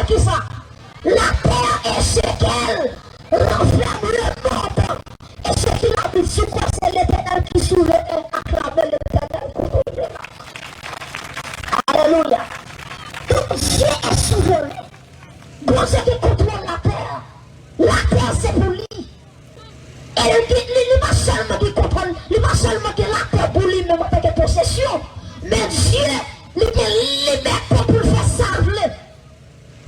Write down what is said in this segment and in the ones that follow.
fait qui ça? La terre est ce qu'elle renferme le monde. Et ce qui l'habite sur quoi c'est l'Éternel qui souverain acclame l'Éternel pour nous. Alléluia. Donc Dieu est souverain. Bon Dieu qui contrôle la terre. La terre c'est pour lui. Et il pas seulement qui contrôle, il pas seulement qui la terre pour lui, même en tant que possession. Mais Dieu, il est liberté pour le faire savler.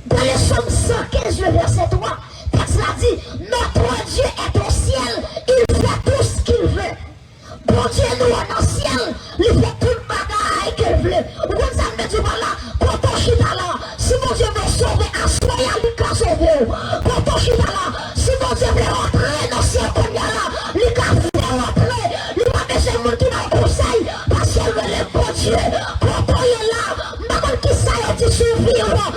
Dans le Somme 115, le verset 3, texte l'a dit, notre Dieu est au ciel, il fait tout ce qu'il veut. Bon Dieu nous est dans le ciel, il fait tout le bagaille qu'il veut. Vous avez dit voilà, quand on chita là, si mon Dieu veut sauver, à soi, il va sauver. Quand on chita là, si mon Dieu veut rentrer dans le ciel, comme il y a là, il va faire rentrer. Il va baisser le monde qui m'a conseil, parce qu'il veut le bon Dieu. Quand on est là, maintenant qui ça a dit survivre.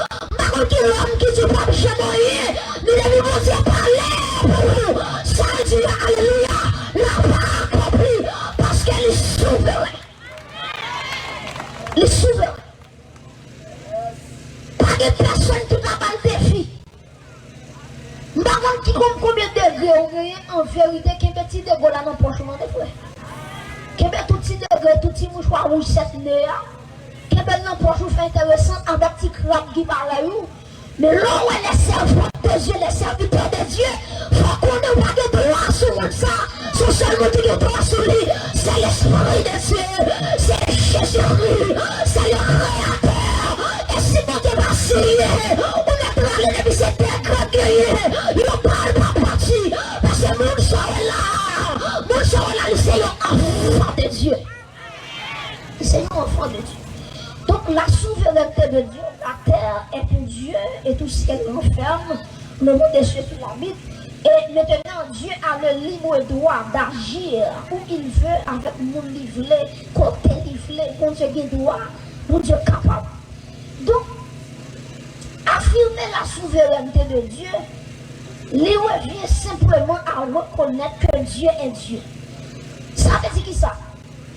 Qui l'homme qui dit pas jamais, nous devons mon Dieu parler pour nous. Ça dit alléluia, la part accomplie, parce qu'elle est souveraine. Il est souverain. Pas de personne qui n'a pas le défi. Maintenant qui compte combien de degrés on gagne en vérité, qui met petit degré là dans le pochement des frères. Qui met tout petit degré, tout petit mouchoir rouge, cette nez. Qui met dans le pochement fait intéressant avec petit crabe qui parle à vous. Mais là où est les servants de Dieu, les serviteurs de Dieu, faut qu'on ne voit de droit sur ça. Son seul mot qui est droit sur lui, c'est l'Esprit de Dieu, c'est Jésus-Christ, c'est le Créateur. Et si mon Dieu va signer, on est prêt à l'élever cette terre gratuite. Il ne parle pas parti, parce que mon sang est là. Mon sang est là, c'est un enfant de Dieu. C'est un enfant de Dieu. Donc la souveraineté de Dieu, la terre est pour Dieu et tout ce qu'elle renferme, le monde des cieux qui l'habite. Et maintenant, Dieu a le libre droit d'agir où il veut avec mon livré, côté livré, mon Dieu qui doit, mon Dieu capable. Donc, affirmer la souveraineté de Dieu, lui revient simplement à reconnaître que Dieu est Dieu. Ça veut dire qui ça?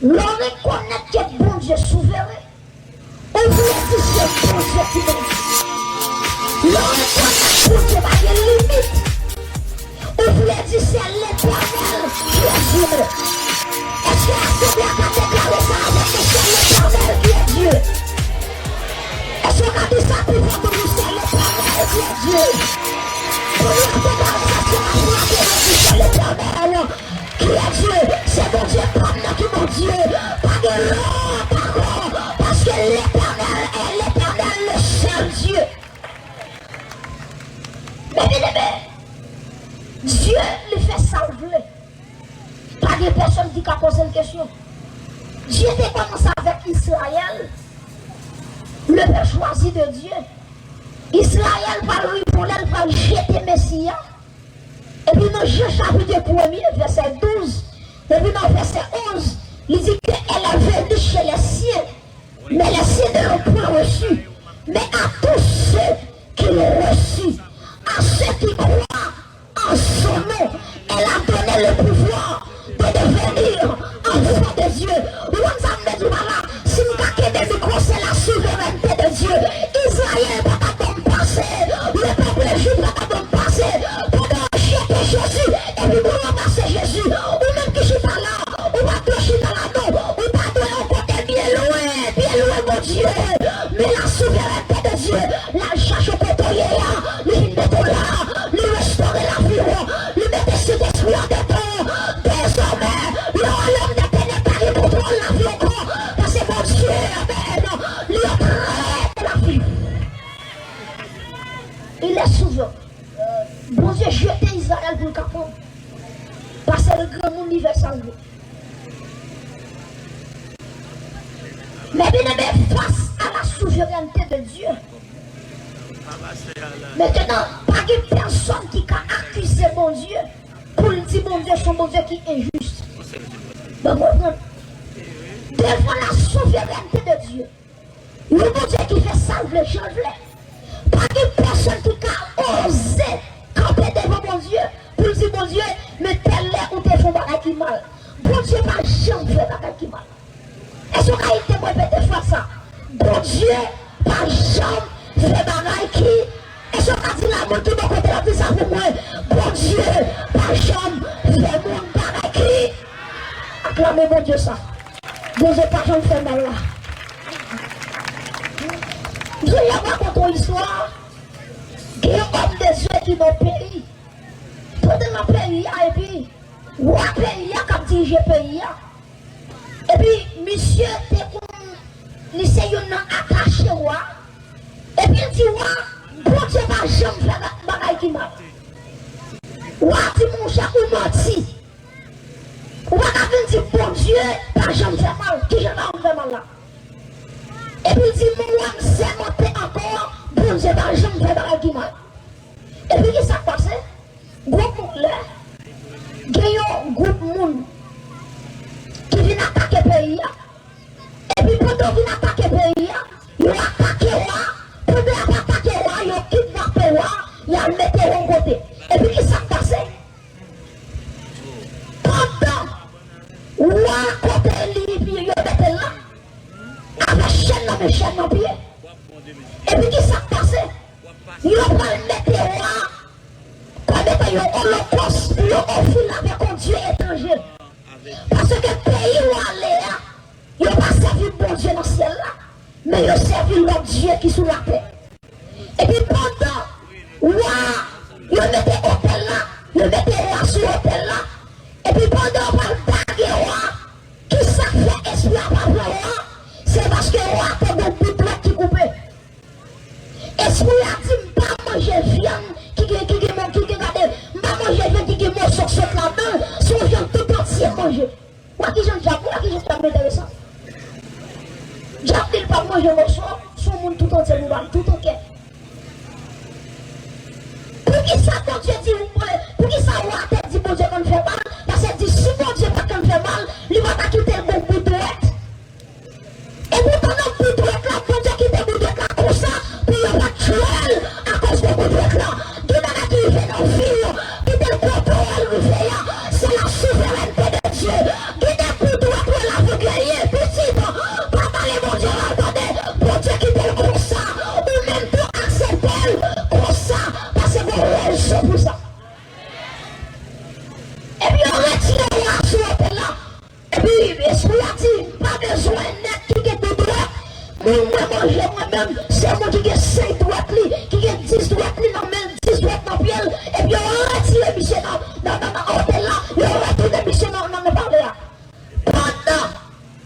L'on reconnaît que bon Dieu est souverain. On voulait dire c'est bon Dieu qui est. L'on reconnaît bon Dieu pas de limite. On voulait dire c'est l'Éternel qui est Dieu. Est-ce que l'Assemblée a déclaré ça avec que c'est l'Éternel qui est Dieu? Est-ce qu'on a dit ça pour voir que c'est l'Éternel qui est Dieu? Pour lui déclarer ça, c'est l'Éternel qui est Dieu. C'est mon Dieu comme nous qui est mon Dieu. Pas de l'autre parole. Parce que l'Éternel est l'Éternel, le seul Dieu. Mais bien aimé, Dieu lui fait salver. Pas de personne qui a posé une question. Dieu a commencé avec Israël, le peuple choisi de Dieu. Israël par lui pour elle, par jeter Messia. Et puis dans Jean chapitre 1er, verset 12, et puis dans verset 11, il dit qu'elle est venue chez les siens. Mais les siens ne l'ont point reçu. Mais à tous ceux qui l'ont reçu, à ceux qui croient en son nom, elle a donné le pouvoir de devenir enfant de Dieu. Nous avons dit voilà, si nous avons des micros, c'est la souveraineté de Dieu. Israël va pas passer, le peuple juif va pas passer, pour jeter Jésus, et puis pour ramasser Jésus. Ou même qui chute là, ou pas que chute là, non, ou pas de l'autre côté, bien loin, mon Dieu. Mais la souveraineté de Dieu, la cherche au côté là, lui mettre là, lui restaurer la vie, lui mettre sur des esprits en dedans. Désormais, l'homme de pénétrer contrôle la vie encore, parce que mon Dieu, lui prête la vie. Il est souverain. Bon Dieu, jeter Israël pour le capot. Parce que le grand monde y va salver. Mais bien aimé, face à la souveraineté de Dieu, maintenant, pas de personne qui a accusé mon Dieu pour lui dire mon Dieu, son bon Dieu qui est injuste. Devant la souveraineté de Dieu, le bon Dieu qui fait salver, je l'ai. Pas de personne qui a osé camper devant mon Dieu pour lui dire mon Dieu, mais tel est ou tel font bagay qui mal. Bon Dieu n'a jamais fait bagay qui mal. Est-ce qu'on a été répété fois ça? Bon Dieu n'a jamais fait bagay qui dit la monde tout le côté la vie ça pour moi. Bon Dieu, par chambre, fait mon paradis. Acclamez bon Dieu ça. Bon Dieu, par chambre, fait mal là. Je vais raconter une histoire. Il y a comme des yeux qui m'ont pays. Pendant le pays, et puis, ou à pays, comme dirige le pays. Et puis, monsieur, il s'est attaché. Et puis, il dit, bon Dieu, ma jambe fait la bagaille qui m'a. Ou à dit, mon cher, ou menti. Ou à dire, bon Dieu, ma jambe fait mal. Qui j'en ai fait mal là? Et puis, il dit, moi, c'est monté encore. Bon Dieu, ma jambe fait la bagaille qui m'a. Et puis, qu'est-ce qui s'est passé? Groupe là, il y a un groupe monde qui vient attaquer le pays. Et puis, pendant qu'ils viennent attaquer le pays, ils ont attaqué le roi. Pendant qu'ils ont attaqué le roi, ils ont kidnappé le roi, ils ont mis le roi côté. Et puis, qu'est-ce qui s'est passé? Pendant le roi côté lui, puis ils ont mis là, avec chaîne dans pied. Et puis, qu'est-ce qui s'est passé? Ils ont mis le roi. Ils ont holocauste, ils ont offert avec un Dieu étranger. Parce que le pays où aller, ils n'ont pas servi le bon Dieu dans le ciel là, mais ils ont servi l'autre Dieu qui est sous la terre. Et puis pendant, ils ont mis l'hôtel là, ils ont mis le roi sur l'hôtel là. Et puis pendant, on va le baguer roi, qui ça fait espoir par le roi, c'est parce que le roi a des bouts qui coupé. Esprit a dit, pas manger viande, qui est mort sur ce là-dedans, son viande tout entier manger. Ou à qui j'en diable, ou à qui j'en diable intéressant. Diable il pas manger morceau, son monde tout entier nous va tout ok. Pour qui ça, bon Dieu dit, pour qui ça, ou à dit, bon Dieu, qu'on fait mal, parce que dit, si bon Dieu pas qu'on fait mal, il va pas quitter le bon bout de droite. Et puis pendant le bout de droite là, bon Dieu quitte le bout de droite là, comme ça, pour il va tuer à cause du bout de droite là. Qui n'a qui fait nos filles. C'est la souveraineté de Dieu qui est pour toi pour la vie guerrier. Petit, pas parler mon Dieu, attendez, bon Dieu qui t'aime comme ça, ou même pour accepter comme ça, parce que vous raison pour ça. Et puis on retire le roi sur l'hôtel là. Et puis l'esprit a dit, pas besoin net qui est tout droit. Moi manger moi-même, c'est moi qui ai 5 droites, qui ai 10 droites, non même 10 droites dans le pied. Et puis on retire le bichon dans l'hôtel là, et on retourne le bichon dans le parler là. Pendant,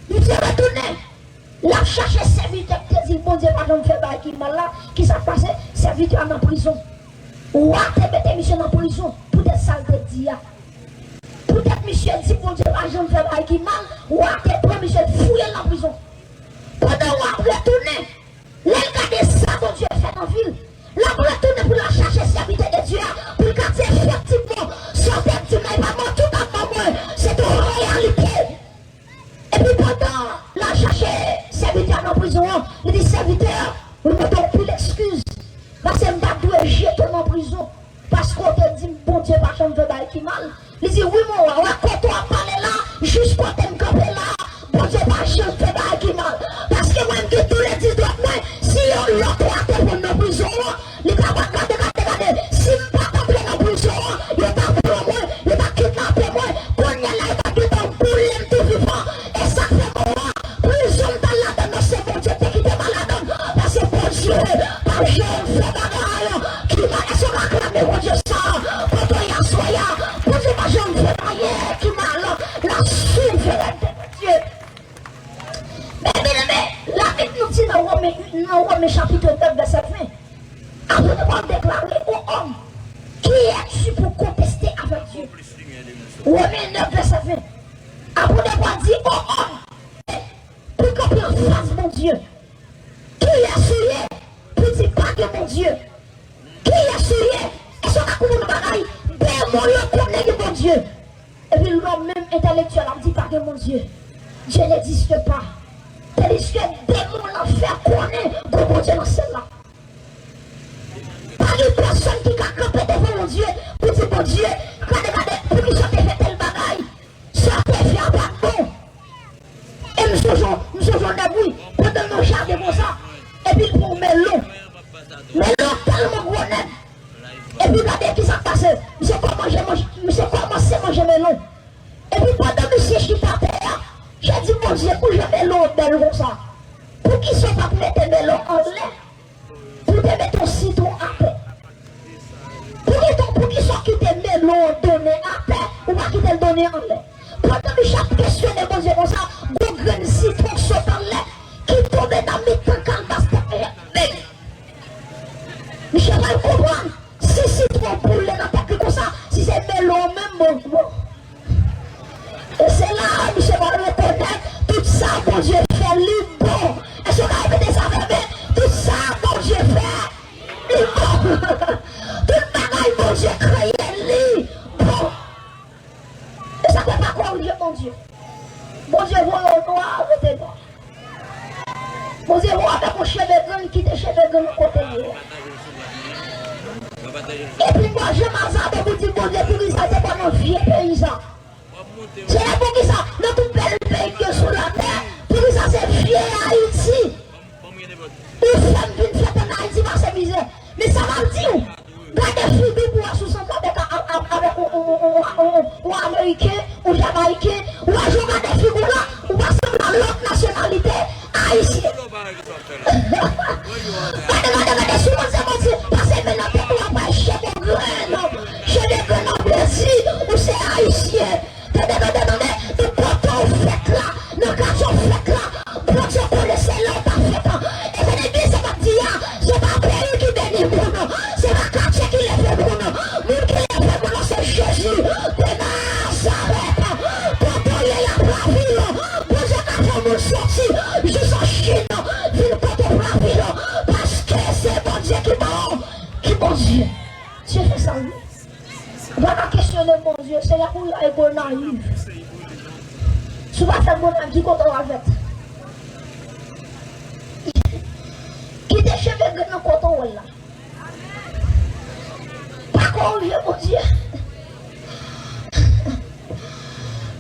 il s'est retourné. La cherché serviteur qui dit, bon Dieu, pardon, fait pas qui mal là, qui s'est passé, serviteur en prison. Ou à te mettre mission en prison, pour être sale de dire. Peut-être Michel dit, bon Dieu, pardon, fait pas qui mal, ou à te prendre Michel fouiller en prison. Pendant qu'on a retourné, regardez ça, bon Dieu, fait en ville. Là, pour retourner pour la chercher serviteur de Dieu, pour le quartier effectivement, sortir du mail, maman, tout à maman, c'est une réalité. Et puis pendant la chercher serviteur en prison, il dit serviteur, vous ne mettez plus l'excuse. Parce que je dois jeter en prison. Parce qu'on te dit, bon Dieu, pas chambre de bail qui mal. Il dit, oui, mon roi, quand on a parlé là, juste quand on campé là, bon Dieu, pas chambre de bail qui mal. Parce que moi, je tous les 10 doigts, si on l'a traité pour nos prisons, les gars, regardez, si je ne pas compris en prison, il va prendre moi, il va kidnapper moi, qu'on y a là, il va quitter un poulet tout vivant. Et ça fait moi, prison dans la donne, c'est bon Dieu, qui te malade. Parce que bon Dieu, pas chambre de bail, qui va se réclamer, bon Dieu, ça, quand on y a soya, bon Dieu, pas chambre de bail, qui m'a la souveraineté de Dieu. Mais la Bible nous dit dans Romains chapitre 9, verset 20, après de déclarer aux hommes, qui es-tu pour contester avec Dieu? Romains 9, verset 20, après d'avoir dit aux hommes, pour qu'on puisse face mon Dieu, qui est-ce pour dire pas que mon Dieu, qui est-ce et ce qu'on a bagaille, ben mon Dieu, mon Dieu. Et puis l'homme même intellectuel a dit pas que mon Dieu, Dieu n'existe pas. Tandis que démon l'enfer connaît que mon Dieu dans celle-là. Pas une personne qui a campé devant mon Dieu pour dire mon Dieu, regardez, pour qu'il soit fait tel bagaille, ça peut faire pas bon. Et nous sommes debout pendant nos jardins comme ça. Et puis pour melon tellement gros net, Et puis regardez qui ça passe. Monsieur commence à manger melon. Et puis pendant que monsieur chita à terre, j'ai dit mon Dieu, pour je melon belle comme ça. Pour qu'ils ne soient pas mettre melon en l'air. Pour te mettre ton citron à terre. Pour qu'ils soient quittés melon donné à terre. Ou pas qu'ils te donné en l'air. Pendant que j'ai questionné mon Dieu comme ça, mon grain de citron saute en l'air. Qui tombe dans mes cancans dans cette Michel va comprendre. Si citron boule dans ta queue comme ça, si c'est melon même bon. Et c'est là, Michel va reconnaître tout ça, mon Dieu fait lui bon. Est-ce qu'on a répété ça avec tout ça, mon Dieu fait lui bon. Tout le bagaille, mon Dieu créé lui bon. Et ça fait pas quoi, mon Dieu. Mon Dieu, vous au noir, mettez noir. Mon Dieu, vous avec mon cheveu grand qui te cheveu grand côté. Et puis moi, je m'en pour dire, mon Dieu, pour ça, c'est pas mon vieux paysan. C'est là pour qui ça, notre bel pays qui est sur la terre, pour qui ça, c'est vieux Haïti. Une femme d'une fête en Haïti, va se misère. Mais ça va dire, regardez Philippe pour sous son avec un Américain, ou Jamaïcain, ou un journal de figures là, ou passer dans l'autre nationalité haïtienne. Regardez, souvent c'est bon, parce que maintenant, on va pas chez des grains, chez des grains en Brésil, ou c'est haïtien. De poteau fait là, de garçon fait là, pour se connaître là, pas fait. Et c'est des ça va dire, c'est pas pays qui bénit pour nous, c'est pas quartier qui les fait pour nous. Nous qui les fait pour nous, c'est Jésus de Nazareth. Poteau, il y a la ville, pour ce qu'on nous sortir, jusqu'en Chine, ville poteau la ville, parce que c'est bon Dieu qui bon Dieu. Dieu fait ça, oui. On va pas questionner mon Dieu, c'est là où il y a un bon naïf. Tu vas faire bon naïf, qui compte avec. Qui te cheveux dans le coton là. Pas corriger mon Dieu.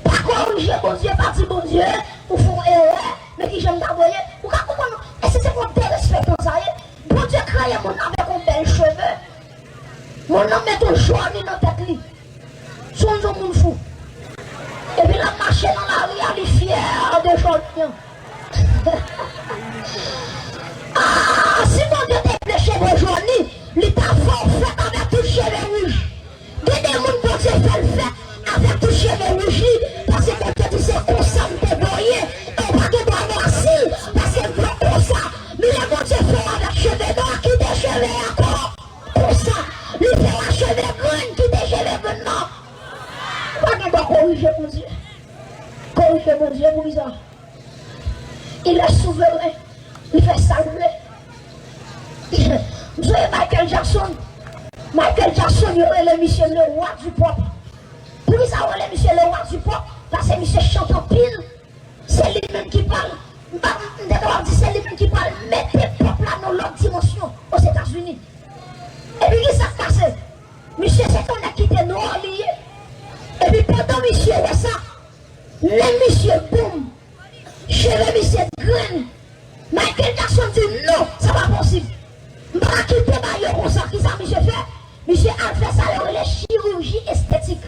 Pas corriger mon Dieu, parti mon Dieu, pour faire erreur, mais qui j'aime t'envoyer. Pour qu'à comprendre, est-ce que c'est pour te respecter comme ça? Bon Dieu crée mon âme avec un bel cheveux. Mon homme met ton jaune dans ta tête. Son homme fou. Et puis la marche dans la rue, elle est fière de jaune. Ah, si mon Dieu t'a fait cheveux jaunis, il t'a fait avec tout cheveux rouge. Il y a des gens qui fait le fait avec tout cheveux rouge. Parce que quand tu sais qu'on s'en te voyé, on va te voir merci. Parce que c'est comme ça. Mais les gens qui fait avec cheveux noirs, qui des cheveux encore. Comme ça. Il fait la cheveux grande qui des cheveux maintenant. Pas de quoi corriger mon Dieu. Corriger mon Dieu, pour ça. Il est souverain. Il fait salver. Vous voyez Michael Jackson. Michael Jackson, il aurait le monsieur le roi du pop. Pour ça, il aurait le monsieur le roi du pop. Parce que monsieur chante en pile. C'est lui-même qui parle. C'est lui-même qui parle. Mettez pop là dans l'autre dimension aux États-Unis. Et puis, qu'est-ce qui s'est passé? Monsieur, c'est qu'on a quitté noir lié. Et puis, pendant monsieur, il y a ça. Le monsieur, boum. Chez le monsieur, grain. Michael Jackson dit non, ça va pas possible. Je ne vais pas quitter ma comme ça. Qui ça, monsieur fait? Monsieur a fait ça, il y a chirurgie esthétique.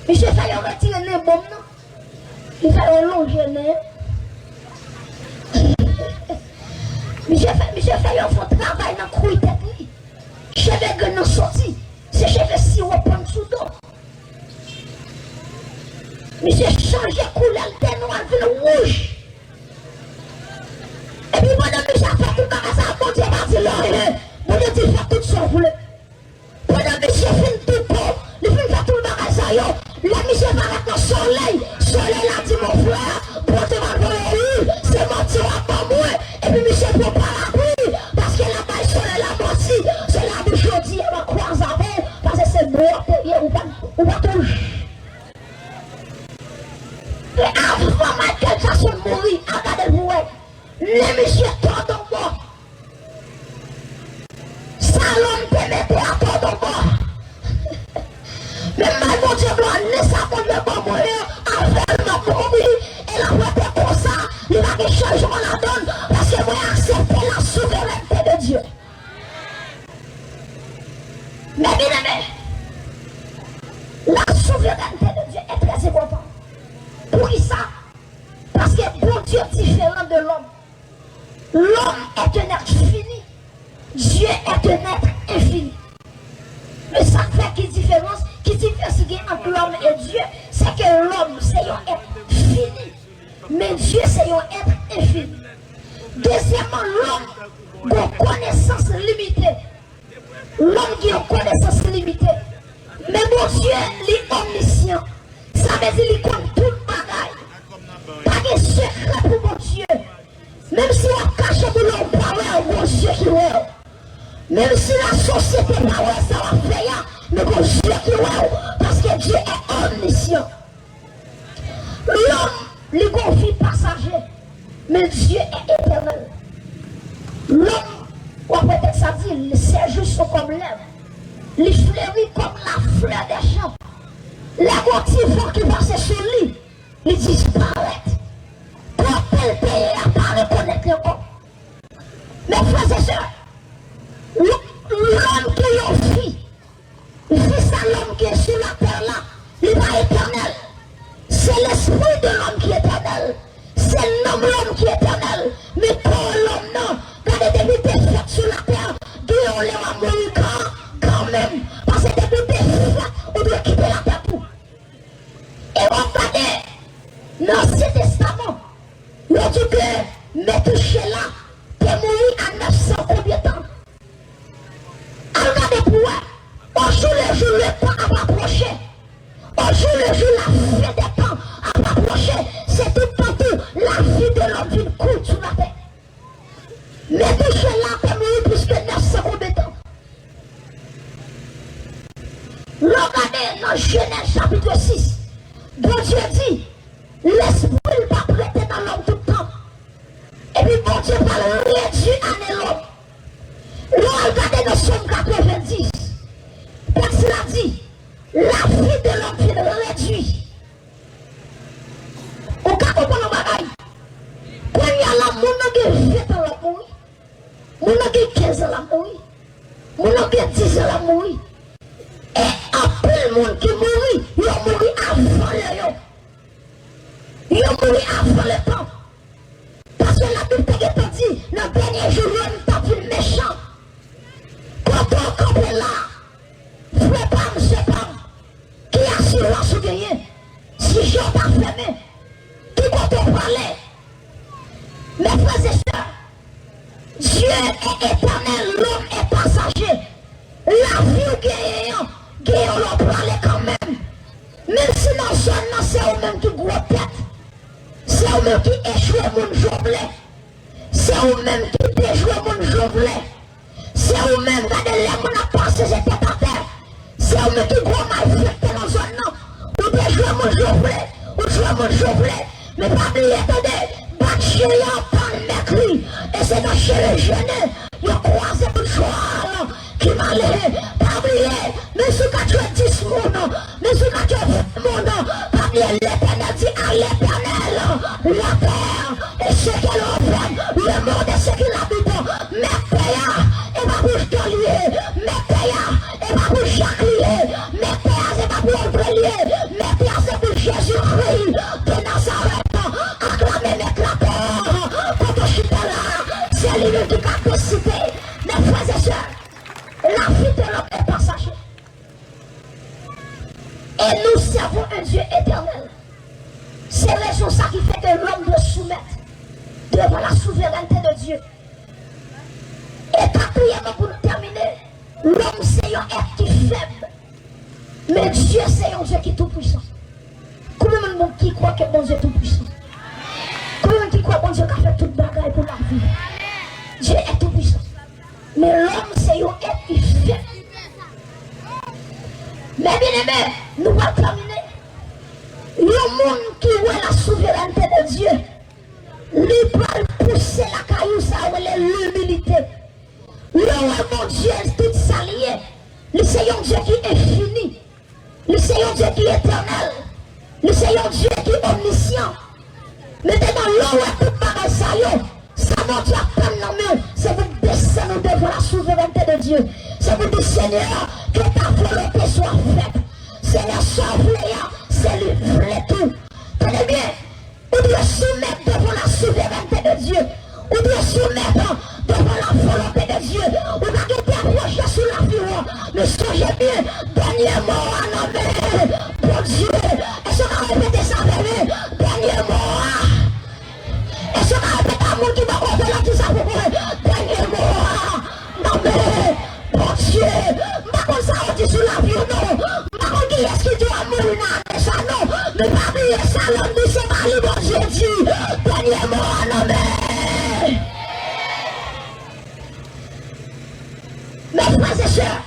Monsieur fait, il retire les bombes, non? Il fait longer les nez. Monsieur fait, il fait travail dans le couille technique. Cheveux que nous sortis, c'est cheveux si on prend sous dos. Monsieur change couleur de noir de rouge. Et puis pendant que j'ai fait tout ça, mon Dieu m'a dit là, mon Dieu dit faire tout ça, vous voulez. Pendant que j'ai fait tout pour, il fait faire tout le magasin, la monsieur va mettre le soleil, soleil a dit mon frère, pour te voir c'est mon Dieu à pas moi. Et puis monsieur pour pas la pluie, parce que la maille soleil a menti, c'est la bouche aujourd'hui, elle va croiser avec, parce que c'est mort, ou pas touche. Et avant Michael Jackson mourir, regardez-vous, les messieurs tordent en bas. Salon peut mettre à tordre en bas. Mais mal mon Dieu blanc, laisse ça pour le bon moyen, avec ma commis, et la voix comme ça, il va que changement la donne, parce que moi accepter la souveraineté de Dieu. Mais bien aimé, la souveraineté de Dieu est très importante. Pour qui ça? Parce que bon Dieu est différent de l'homme. L'homme est un être fini. Dieu est un être infini. Mais ça fait qui différence entre l'homme et Dieu, c'est que l'homme c'est un être fini. Mais Dieu c'est un être infini. Deuxièmement, l'homme a une connaissance limitée. L'homme qui a une connaissance limitée. Mais mon Dieu, il est omniscient. Ça veut dire qu'il compte tout le bagaille. Pas de secret pour mon Dieu. Même si on cache pour l'homme, pas mon Dieu qui est. Même si la société pas ça va faire, mais mon Dieu qui est. Parce que Dieu est omniscient. L'homme, il a une vie passager. Mais Dieu est éternel. L'homme, ou peut-être ça dit, ses jours sont comme l'herbe. Il fleurit comme la fleur des champs. Les petits vents qui passent sur lui, ils disparaissent. Pour tel pays à pas reconnaître encore. Mes frères et sœurs, l'homme qui est en vie, c'est ça l'homme qui est sur la terre là, il est pas éternel. C'est l'esprit de l'homme qui est éternel. C'est l'homme qui est éternel. Mais pour l'homme, non. Quand les débuts sont faits sur la terre, Dieu on les va mourir quand même. Parce que les débuts sont faits, on doit quitter la terre pour. Et on regarde dans l'Ancien Testament, on dit que Métouché là, tu es mort à 900 combien de temps? Regardez pour moi, au jour le jour, le temps a approché. Au jour le jour, la fin des temps a approché. C'est tout partout la vie de l'homme d'une courte sur la terre. Mais tout cela peut mourir plus que 900 combien de temps. Regardez dans Genèse chapitre 6. Bon Dieu dit, l'esprit va prêter dans l'homme tout le temps. Et puis bon Dieu va réduire à l'homme. Regardez dans Somme 90. Parce qu'il a dit, la vie de l'homme vient réduire. Au cas où on a bagaille. Quand il y a la monde qui est 20 ans la mourir, monde qui est 15 ans la mourir, monde qui est 10 ans la mourir. Et après le monde qui mourit, il a mouru avant le temps. Il a mouru avant le temps. Parce que la Bible t'a dit, dans le dernier jour, il n'y a pas vu méchant. Quand on campe là, frère pas, monsieur pas, qui a assurance ou gagné, si j'ai pas fermé, qui quand on parlait. Mes frères et sœurs, Dieu est éternel, l'homme est passager. La vie ou gagnant, on l'en parlait quand même. Même si non seulement c'est eux-mêmes qui gros tête, c'est eux-mêmes qui échouent mon journée, c'est eux-mêmes qui déjouent mon journée, c'est eux-mêmes qui les gens à passer cette tête à terre, c'est eux-mêmes qui gros mal fait dans zone non, ou déjouent mon journée, ou jouent mon journée, mais pas oublier, attendez, pas chez eux, pas le mercredi, et c'est dans chez les jeunes, ils ont croisé tout le soir, qui m'a l'air, pas oublier, mais ce que tu as dit mon nom, mais ce que tu as dit mon nom, pas oublier l'éternel dit à l'éternel, la terre, et ce qu'elle offre, le monde et ce qu'il habite, mes pères, et ma bouche d'olivier, mes pères, et ma bouche jacquelier, mes pères, et ma bouche brûlier, mes pères, c'est pour Jésus-Christ, de Nazareth, acclamez mes clapeurs, quand je suis là, c'est lui qui a décidé, mes frères et sœurs. La vie de l'homme est passagère. Et nous servons un Dieu éternel. C'est raison ça qui fait que l'homme doit soumettre devant la souveraineté de Dieu. Et quatrièmement, pour nous terminer, l'homme c'est un être qui est faible. Mais Dieu c'est un Dieu qui est tout puissant. Combien de monde qui croit que bon Dieu est tout puissant? Combien de monde qui croit que bon Dieu qui a fait toute bagaille pour la vie? Dieu est tout puissant. Mais l'homme, c'est un être qui fait. Mais bien aimé, nous allons terminer. Le monde qui voit la souveraineté de Dieu, lui peut pousser la caillou, ça va l'humilité. Le roi mon Dieu, tout s'allié. Le Seigneur Dieu qui est fini. Le Seigneur Dieu qui est éternel. Le Seigneur Dieu qui est omniscient. Maintenant, l'homme est tout pareil, ça mon Dieu à peine la main, c'est vous descendre devant la souveraineté de Dieu. C'est vous dire Seigneur, que ta volonté soit faite. Seigneur, sauve-les, c'est lui vrai tout. Tenez bien, on doit soumettre devant la souveraineté de Dieu. On doit soumettre devant la volonté de Dieu. On va guetter approcher sur la vie. Mais songez bien, dernier mot à nommer. Bon Dieu, est-ce qu'on va répéter ça avec lui? Dernier mot. Est-ce qu'on va répéter à mon qui va refaire la tout ça pour moi? Dernier mot. Non mais, bon Dieu, pas comme ça on dit sur la vie, non. Pas comme qui est-ce qui doit mourir dans ça, non. Mais pas oublier ça, l'homme dit c'est pas le bon Dieu dit. Dernier mot à nommer. Mes frères et sœurs,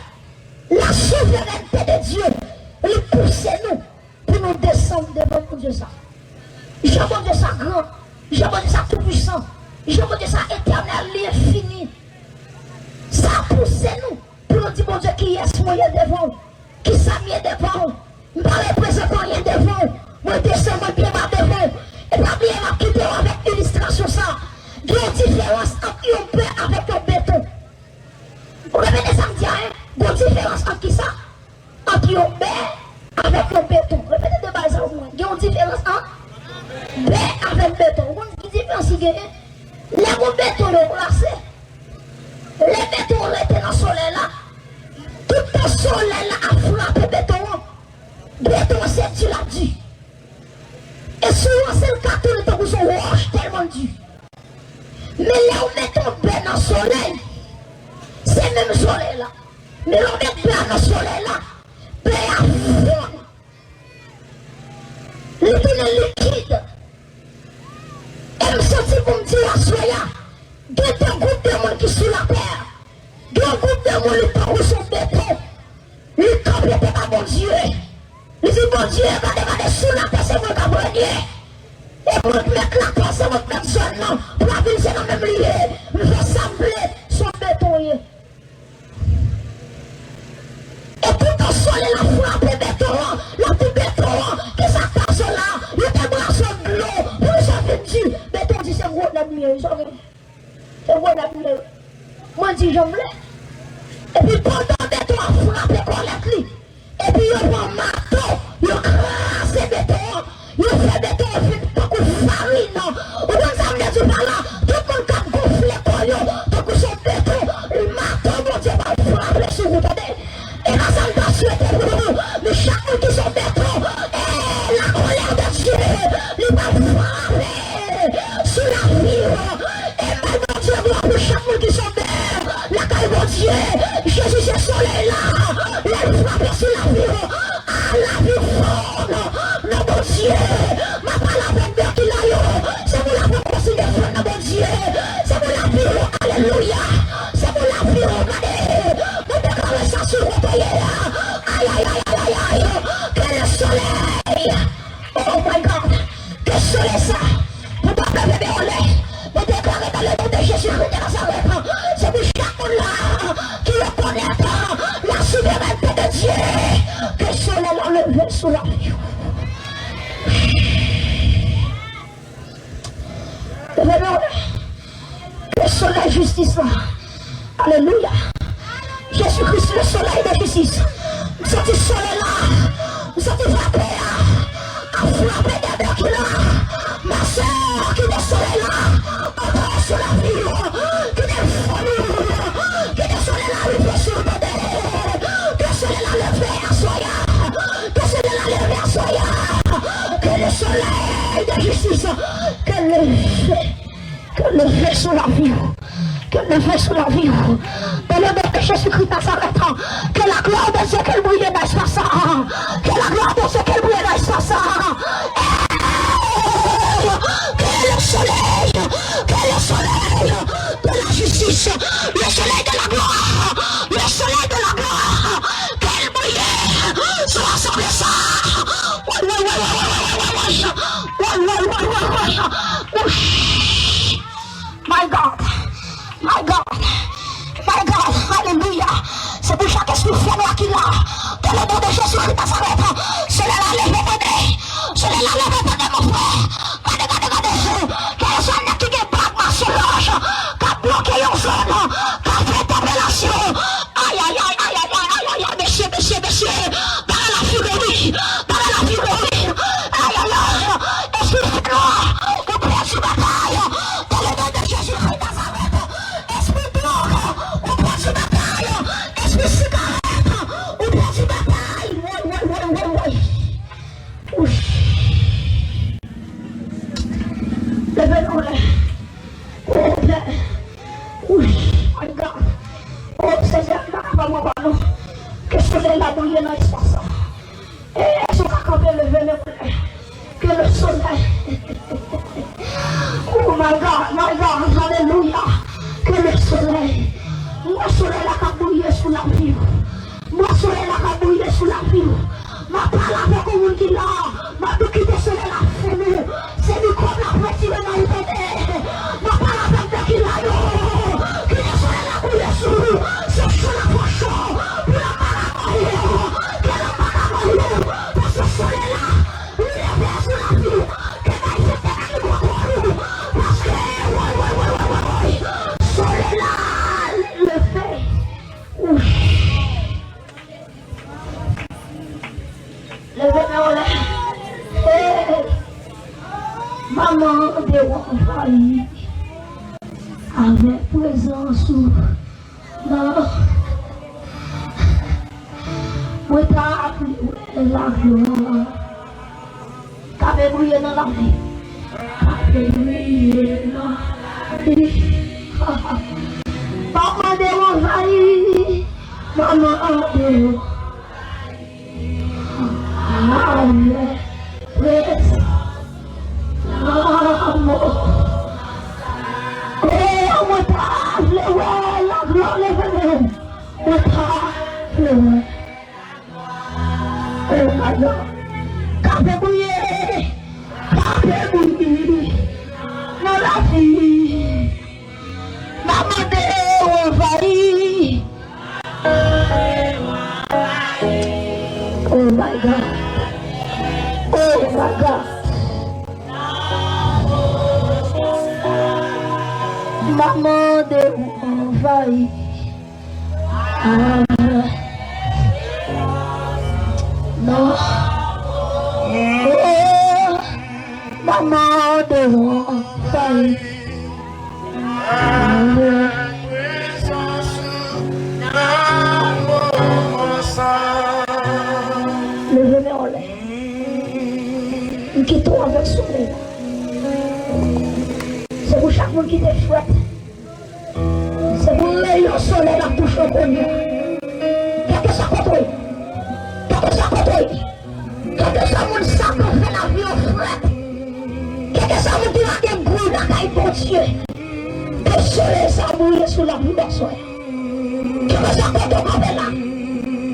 la souveraineté de Dieu, il pousse nous pour nous descendre devant mon Dieu ça. Je vois de ça grand, je vois de ça tout puissant, je vois de ça éternel, l'infini. Ça pousse nous pour nous dire mon Dieu qui est ce moyen devant, qui s'amène devant, je ne parle pas rien devant, moi descends mon pied par devant, et pas bien m'a quitté avec illustration ça. Il y a une différence entre un pain avec un béton. Vous répétez ça, me dit, hein? Il y a une différence entre qui ça? Entre un bain avec un béton. Répétez de base au moins. Il y a une différence entre bain avec béton. Vous comprenez qui différence il y a? Les bétons sont placés. Les bétons étaient dans le soleil là. Tout le soleil là a frappé le béton. Béton c'est du la dit. Et souvent c'est le cas tout le temps où son roche tellement dur. Mais là on met ton bain dans le soleil. C'est même soleil là. Mais on met plein dans le soleil là. Plein à fond. Le est liquide. Et me sentit pour me dire à soya. Il y a un groupe de monde qui sont sur la terre. Il y a un groupe de monde qui parle son béton. Le camp n'était pas bon Dieu. Il dit bon Dieu, regardez sous la terre, c'est moi qui a brûlé. Et moi qui mets la terre, c'est moi qui mets zone non. Pour la ville, c'est dans le même lieu. Il va assembler son béton. Et tout le soleil la frappe le béton, la tout béton, que ça passe là, il te brasse de l'eau, pour le sauver Dieu. Béton dit c'est gros la mieux, c'est gros la mieux. Moi je dis j'en voulais. Et puis pendant le béton a frappé collègue lui. Et puis il prend un marteau, il crasse le béton, il fait béton, il fait beaucoup de farine. Ou dans ça me dit par là, tout le monde a gonflé le tout son béton, le marteau, mon Dieu, va frapper sur vous. Et la salvation était pour nous. Mais chaque fois qu'ils sont béton, et la colère de Dieu, il va frapper sur la vie. Et maintenant Dieu doit pour chaque fois qu'ils sont béton, la caille de Dieu, Jésus c'est soleil là, il frappe sur la vie. Ah la vie fonde, non mon Dieu, ma pas la peine de qu'il a eu, c'est pour la peine aussi de fond, mon Dieu, c'est pour la vie, alléluia, c'est pour la vie, regardez. Ça sur le pays, aïe aïe aïe aïe aïe, que le soleil, oh my God, que le soleil ça, vous pouvez bébé au lait, me déclarer dans le nom de Jésus-Christ de Nazareth, c'est pour chaque monde là, qui reconnaît la souveraineté de Dieu, que le soleil l'enlève sous la vie. Le soleil justice là, alléluia. Jésus-Christ, le soleil de justice. Vous sentez le soleil là. Vous sentez frapper à frapper des becs là. Ma soeur qui est le soleil là. Encore sur la vie. Qui est le famille. Qui est le soleil là. Le pied sur le bébé. Que le soleil là le fait à soya. Que le soleil là le fait à soya. Que le soleil de justice. Que le fait sur la vie. Que le fait sur la vie. Dans le nom de Jésus-Christ Nazareth, que la gloire de Dieu qu'elle brille dans l'espace, que la gloire de Dieu qu'elle brille dans l'espace, que le soleil de la justice, le soleil de la gloire, le soleil de la gloire, qu'elle brille sur l'assemblée ça. My God, my God. My God, alléluia. C'est pour chaque esprit faible qui l'a. Dans le nom de Jésus-Christ Nazareth. Cela l'a levé Bondye. Cela l'a levé Bondye mon frère. Regardez. Quelle zone qui est pas sur l'ange. Qui a bloqué une zone. Qui a fait ta relation. Aïe aïe aïe aïe aïe aïe aïe. esprit cigarette, ou perdu bataille. Levez-nous là. Oh, Père. Oui, regarde. Oh, Seigneur, je ne vais pas m'en que le soleil a brillé dans l'espace. Et je vais camper le venir. Que le soleil. Oh, my God, alléluia. Que le soleil. Moi, soleil a brillé sous la vie. Moi, soleil a brillé sous la vie. Ma parole avec le monde qui l'a. Ma tout qui te soleil la fumée. C'est du corps la petite dans le côté. Ma parole avec le qui l'a. Que le soleil a brillé sous. C'est sur la poche. Pour la parole. Que la parole. Parce que ce soleil là. Il est bien sur la vie. Que la vie est dans le corps. Parce que. Soleil là. Le fait. Ouf. Levez-moi là. Maman de envahi avec présence non. Moi t'as appelé la gloire. T'avais brillé dans la vie. T'avais brillé dans la vie. Maman de envahi. Maman de oh my God. Oh my God. Maman de envahi. Non. Oh, maman de envahi. Levez-moi en l'air. Nous quittons avec le soleil. C'est pour chaque monde qui te fouette. C'est pour le soleil la bouche au cognon. Qu'est-ce que ça contrôle? Qu'est-ce que ça contrôle? Qu'est-ce que ça monde ça qu'on fait la vie au fouette? Qu'est-ce que ça monde qui va te brûler la caille pour Dieu? Le soleil ça brûle sous la vie d'un soleil. Qu'est-ce que ça contrôle là?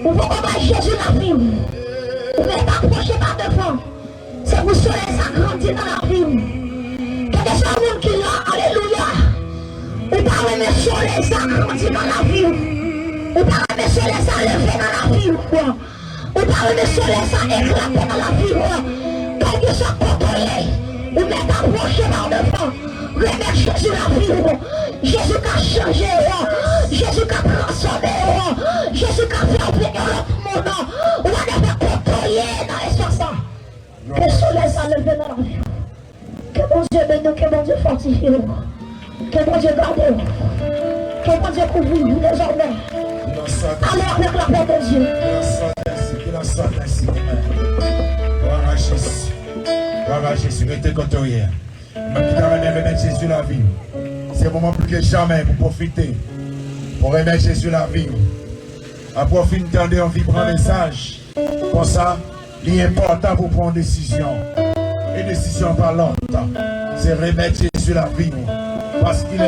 Vous pouvez pas Jésus la vie. Vous pouvez t'approcher par devant. C'est pour cela que ça grandit dans la vie. Quelque chose monde qui l'a, alléluia. Ou pas aimer soleil, ça grandit dans la vie. Ou pas aimer soleil, ça lever dans la vie. Ou pas aimer soleil, ça éclater dans la vie. Quelque chose contrôlé. Ou même t'approcher par devant. Remettre Jésus la vie. Jésus qui a changé. Jésus qui a transformé. Jésus qui a fait oublier l'autre monde. Ou va devoir contrôler dans l'espace. Que le soleil s'enlève dans la vie. Que mon Dieu bénisse, que mon Dieu fortifie. Que mon Dieu garde. Que mon Dieu couvre vous désormais. Alors avec la paix de Dieu. Que la sorte ainsi. Gloire à Jésus. Gloire à Jésus. Mettez contre hier. Même qui t'a remettre Jésus la vie. C'est le moment plus que jamais pour profiter. Pour remettre Jésus la vie. À profiter d'un vibrant message. Pour ça, il est important pour prendre une décision. Une décision pas lente. C'est remettre Jésus la vie. Parce qu'il est